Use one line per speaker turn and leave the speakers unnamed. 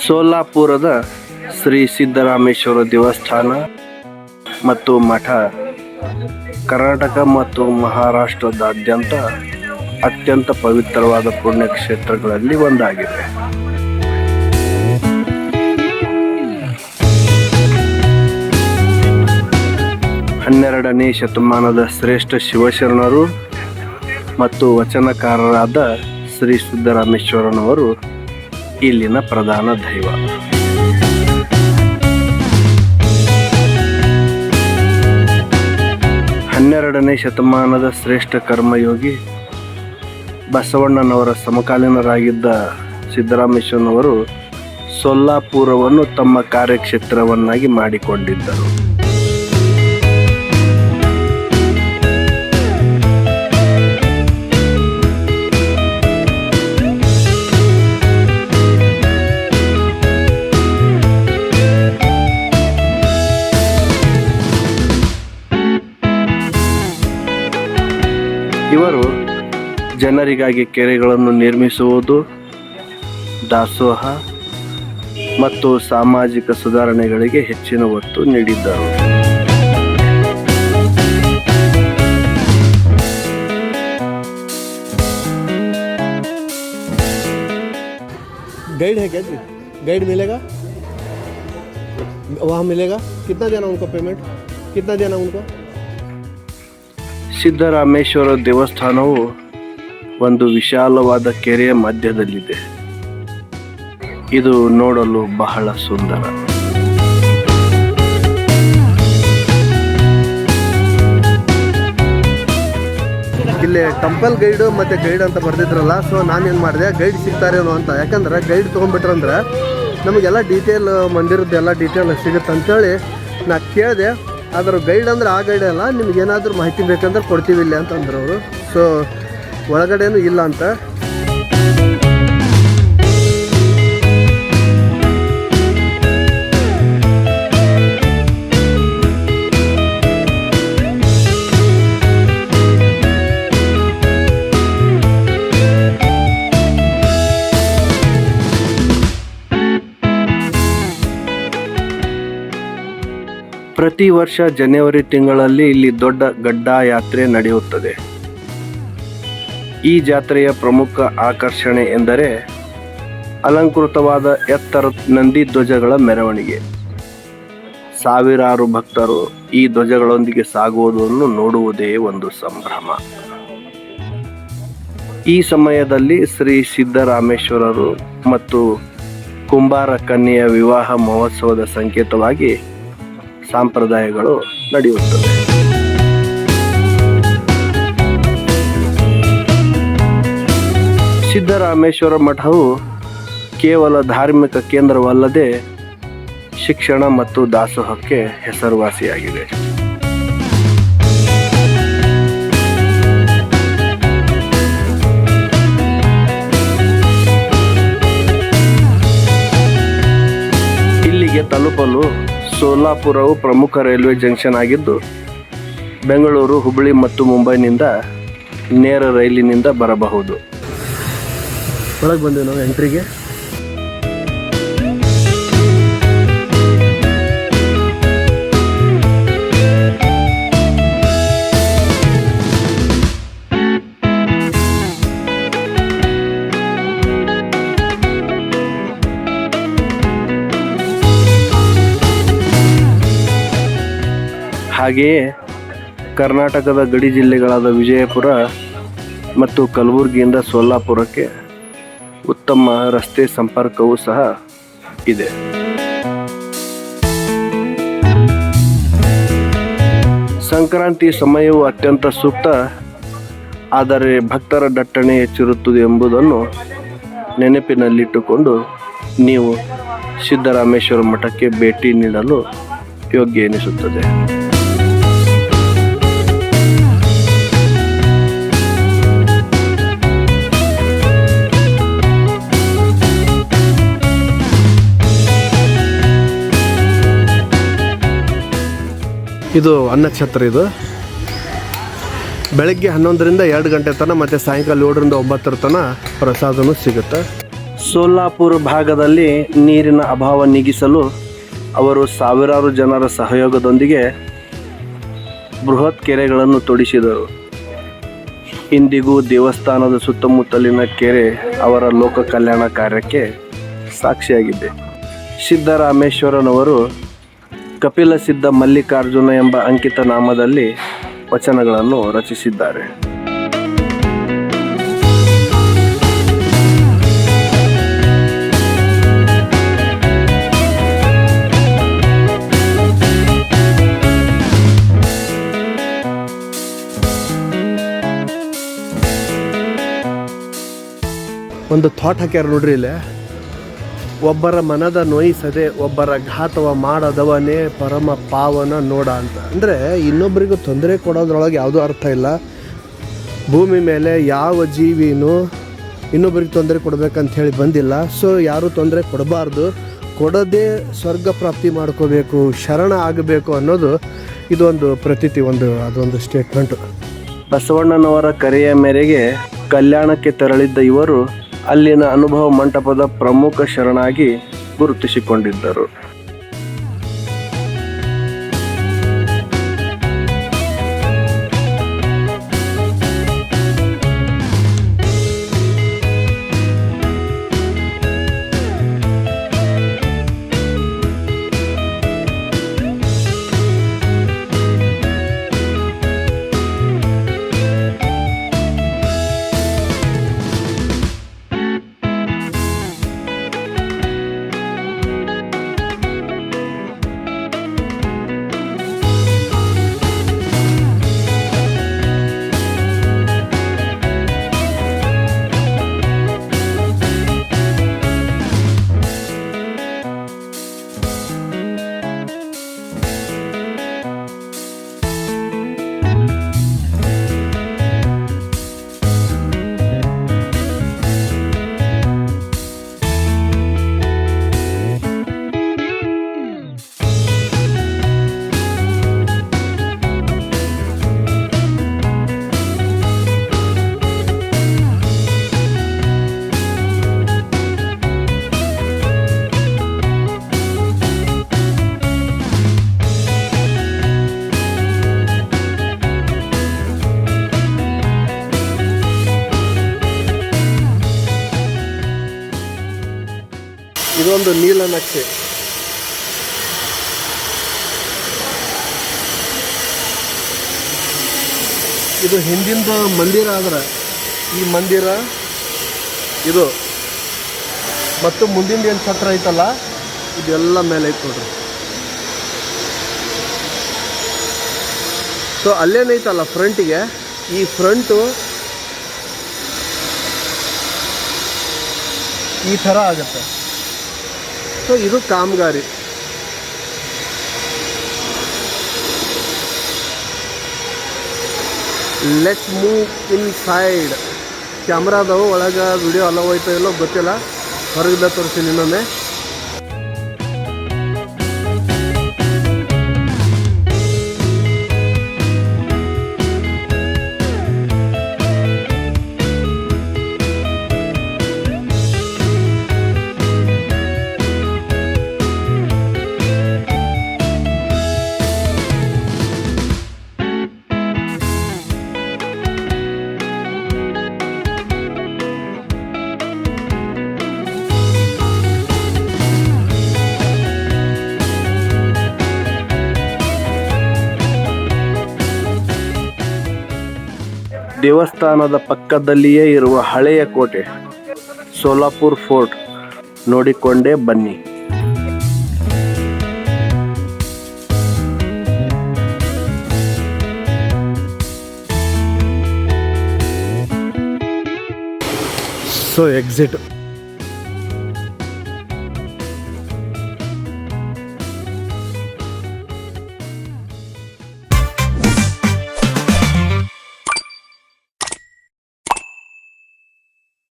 ಸೋಲಾಪುರದ ಶ್ರೀ ಸಿದ್ದರಾಮೇಶ್ವರ ದೇವಸ್ಥಾನ ಮತ್ತು ಮಠ ಕರ್ನಾಟಕ ಮತ್ತು ಮಹಾರಾಷ್ಟ್ರದಾದ್ಯಂತ ಅತ್ಯಂತ ಪವಿತ್ರವಾದ ಪುಣ್ಯಕ್ಷೇತ್ರಗಳಲ್ಲಿ ಒಂದಾಗಿದೆ. 12ನೇ ಶತಮಾನದ ಶ್ರೇಷ್ಠ ಶಿವಶರಣರು ಮತ್ತು ವಚನಕಾರರಾದ ಶ್ರೀ ಸಿದ್ದರಾಮೇಶ್ವರನವರು ಇಲ್ಲಿನ ಪ್ರಧಾನ ದೈವ. ಹನ್ನೆರಡನೇ ಶತಮಾನದ ಶ್ರೇಷ್ಠ ಕರ್ಮಯೋಗಿ ಬಸವಣ್ಣನವರ ಸಮಕಾಲೀನರಾಗಿದ್ದ ಸಿದ್ದರಾಮೇಶ್ವರನವರು ಸೊಲ್ಲಾಪುರವನ್ನು ತಮ್ಮ ಕಾರ್ಯಕ್ಷೇತ್ರವನ್ನಾಗಿ ಮಾಡಿಕೊಂಡಿದ್ದರು. ಇವರು ಜನರಿಗಾಗಿ ಕೆರೆಗಳನ್ನು ನಿರ್ಮಿಸುವುದು, ದಾಸೋಹ ಮತ್ತು ಸಾಮಾಜಿಕ ಸುಧಾರಣೆಗಳಿಗೆ ಹೆಚ್ಚಿನ ಒತ್ತು ನೀಡಿದ್ದರು.
गाइड है क्या जी? गाइड मिलेगा? वहाँ मिलेगा? कितना देना उनको पेमेंट? कितना देना उनको?
ಸಿದ್ದರಾಮೇಶ್ವರ ದೇವಸ್ಥಾನವು ಒಂದು ವಿಶಾಲವಾದ ಕೆರೆಯ ಮಧ್ಯದಲ್ಲಿದೆ. ಇದು ನೋಡಲು ಬಹಳ ಸುಂದರ.
ಇಲ್ಲಿ ಟೆಂಪಲ್ ಗೈಡು ಮತ್ತು ಗೈಡ್ ಅಂತ ಬರ್ದಿದ್ರಲ್ಲ, ಸೊ ನಾನೇನು ಮಾಡಿದೆ, ಗೈಡ್ ಸಿಗ್ತಾರೇನೋ ಅಂತ. ಯಾಕಂದ್ರೆ ಗೈಡ್ ತೊಗೊಂಡ್ಬಿಟ್ರಂದ್ರೆ ನಮಗೆಲ್ಲ ಡೀಟೇಲ್ ಮಂದಿರದ್ದೆಲ್ಲ ಡೀಟೇಲ್ ಸಿಗುತ್ತೆ ಅಂತೇಳಿ ನಾ ಕೇಳಿದೆ. ಆದ್ರೆ ಗೈಡ್ ಅಂದ್ರೆ ಆ ಗೈಡ್ ಅಲ್ಲ, ನಿಮ್ಗೆ ಏನಾದರೂ ಮಾಹಿತಿ ಬೇಕಂದ್ರೆ ಕೊಡ್ತೀವಿ ಇಲ್ಲಿ ಅಂತಂದ್ರು ಅವರು. ಸೊ ಒಳಗಡೆನೂ ಇಲ್ಲ ಅಂತ.
ಪ್ರತಿ ವರ್ಷ ಜನವರಿ ತಿಂಗಳಲ್ಲಿ ಇಲ್ಲಿ ದೊಡ್ಡ ಗಡ್ಡ ಯಾತ್ರೆ ನಡೆಯುತ್ತದೆ. ಈ ಜಾತ್ರೆಯ ಪ್ರಮುಖ ಆಕರ್ಷಣೆ ಎಂದರೆ ಅಲಂಕೃತವಾದ ಎತ್ತರ ನಂದಿ ಧ್ವಜಗಳ ಮೆರವಣಿಗೆ. ಸಾವಿರಾರು ಭಕ್ತರು ಈ ಧ್ವಜಗಳೊಂದಿಗೆ ಸಾಗುವುದನ್ನು ನೋಡುವುದೇ ಒಂದು ಸಂಭ್ರಮ. ಈ ಸಮಯದಲ್ಲಿ ಶ್ರೀ ಸಿದ್ದರಾಮೇಶ್ವರರು ಮತ್ತು ಕುಂಬಾರ ಕನ್ಯೆಯ ವಿವಾಹ ಮಹೋತ್ಸವದ ಸಂಕೇತವಾಗಿ ಸಂಪ್ರದಾಯಗಳು ನಡೆಯುತ್ತವೆ. ಸಿದ್ದರಾಮೇಶ್ವರ ಮಠವು ಕೇವಲ ಧಾರ್ಮಿಕ ಕೇಂದ್ರವಲ್ಲದೆ ಶಿಕ್ಷಣ ಮತ್ತು ದಾಸೋಹಕ್ಕೆ ಹೆಸರುವಾಸಿಯಾಗಿದೆ. ಇಲ್ಲಿಗೆ ತಲುಪಲು ಸೋಲಾಪುರವು ಪ್ರಮುಖ ರೈಲ್ವೆ ಜಂಕ್ಷನ್ ಆಗಿದ್ದು, ಬೆಂಗಳೂರು, ಹುಬ್ಬಳ್ಳಿ ಮತ್ತು ಮುಂಬೈನಿಂದ ನೇರ ರೈಲಿನಿಂದ ಬರಬಹುದು.
ಒಳಗೆ ಬಂದೇವೆ ನಾವು ಎಂಟ್ರಿಗೆ.
ಹಾಗೆಯೇ ಕರ್ನಾಟಕದ ಗಡಿ ಜಿಲ್ಲೆಗಳಾದ ವಿಜಯಪುರ ಮತ್ತು ಕಲಬುರಗಿಯಿಂದ ಸೊಲ್ಲಾಪುರಕ್ಕೆ ಉತ್ತಮ ರಸ್ತೆ ಸಂಪರ್ಕವೂ ಸಹ ಇದೆ. ಸಂಕ್ರಾಂತಿ ಸಮಯವು ಅತ್ಯಂತ ಸೂಕ್ತ, ಆದರೆ ಭಕ್ತರ ದಟ್ಟಣೆ ಹೆಚ್ಚಿರುತ್ತದೆ ಎಂಬುದನ್ನು ನೆನಪಿನಲ್ಲಿಟ್ಟುಕೊಂಡು ನೀವು ಸಿದ್ದರಾಮೇಶ್ವರ ಮಠಕ್ಕೆ ಭೇಟಿ ನೀಡಲು ಯೋಗ್ಯ ಎನಿಸುತ್ತದೆ.
ಇದು ಅನ್ನಕ್ಷೇತ್ರ. ಇದು ಬೆಳಗ್ಗೆ 11ರಿಂದ 2 ಗಂಟೆ ತನಕ ಮತ್ತು ಸಾಯಂಕಾಲ 7ರಿಂದ 9 ತನಕ ಪ್ರಸಾದನೂ ಸಿಗುತ್ತೆ.
ಸೋಲಾಪುರ ಭಾಗದಲ್ಲಿ ನೀರಿನ ಅಭಾವ ನೀಗಿಸಲು ಅವರು ಸಾವಿರಾರು ಜನರ ಸಹಯೋಗದೊಂದಿಗೆ ಬೃಹತ್ ಕೆರೆಗಳನ್ನು ತೋಡಿಸಿದರು. ಇಂದಿಗೂ ದೇವಸ್ಥಾನದ ಸುತ್ತಮುತ್ತಲಿನ ಕೆರೆ ಅವರ ಲೋಕ ಕಲ್ಯಾಣ ಕಾರ್ಯಕ್ಕೆ ಸಾಕ್ಷಿಯಾಗಿದೆ. ಸಿದ್ದರಾಮೇಶ್ವರನವರು ಕಪಿಲ ಸಿದ್ಧ ಮಲ್ಲಿಕಾರ್ಜುನ ಎಂಬ ಅಂಕಿತ ನಾಮದಲ್ಲಿ ವಚನಗಳನ್ನು ರಚಿಸಿದ್ದಾರೆ.
ಒಂದು ಥಾಟ್ ಹಾಕ್ಯಾರ ನೋಡ್ರಿ ಇಲ್ಲೇ, ಒಬ್ಬರ ಮನದ ನೋಯಿಸದೆ ಒಬ್ಬರ ಘಾತವ ಮಾಡದವನೇ ಪರಮ ಪಾವನ ನೋಡ ಅಂತ. ಅಂದರೆ ಇನ್ನೊಬ್ಬರಿಗೂ ತೊಂದರೆ ಕೊಡೋದ್ರೊಳಗೆ ಯಾವುದೂ ಅರ್ಥ ಇಲ್ಲ. ಭೂಮಿ ಮೇಲೆ ಯಾವ ಜೀವಿನೂ ಇನ್ನೊಬ್ಬರಿಗೆ ತೊಂದರೆ ಕೊಡಬೇಕಂತ ಹೇಳಿ ಬಂದಿಲ್ಲ. ಸೊ ಯಾರೂ ತೊಂದರೆ ಕೊಡಬಾರ್ದು, ಕೊಡದೆ ಸ್ವರ್ಗ ಪ್ರಾಪ್ತಿ ಮಾಡ್ಕೋಬೇಕು, ಶರಣ ಆಗಬೇಕು ಅನ್ನೋದು ಇದೊಂದು ಪ್ರತೀತಿ, ಅದೊಂದು ಸ್ಟೇಟ್ಮೆಂಟು.
ಬಸವಣ್ಣನವರ ಕರೆಯ ಮೇರೆಗೆ ಕಲ್ಯಾಣಕ್ಕೆ ತೆರಳಿದ್ದ ಇವರು ಅಲ್ಲಿನ ಅನುಭವ ಮಂಟಪದ ಪ್ರಮುಖ ಶರಣಾಗಿ ಗುರುತಿಸಿಕೊಂಡಿದ್ದರು.
ಇದೊಂದು ನೀಲನಕ್ಷೆ. ಇದು ಹಿಂದಿಂದ ಮಂದಿರ ಆದ್ರೆ ಈ ಮಂದಿರ ಇದು ಮತ್ತು ಮುಂದಿನ ಏನು ಛತ್ರ ಐತಲ್ಲ ಇದೆಲ್ಲ ಮೇಲೆ ಐತೆ ನೋಡ್ರಿ. ಸೊ ಅಲ್ಲೇನೈತಲ್ಲ ಫ್ರಂಟಿಗೆ, ಈ ಫ್ರಂಟು ಈ ಥರ ಆಗುತ್ತೆ. ಸೊ ಇದು ಕಾಮಗಾರಿ. Let's move inside. ಕ್ಯಾಮ್ರಾದವು ಒಳಗೆ ವಿಡಿಯೋ ಅಲೋ ಹೋಯ್ತೋ ಇಲ್ಲೋ ಗೊತ್ತಿಲ್ಲ, ಹೊರಗಿಂದ ತೋರಿಸ್ತೀನಿ ಇನ್ನೊಮ್ಮೆ.
ದೇವಸ್ಥಾನದ ಪಕ್ಕದಲ್ಲಿಯೇ ಇರುವ ಹಳೆಯ ಕೋಟೆ ಸೋಲಾಪುರ್ ಫೋರ್ಟ್ ನೋಡಿಕೊಂಡೇ ಬನ್ನಿ.
So exit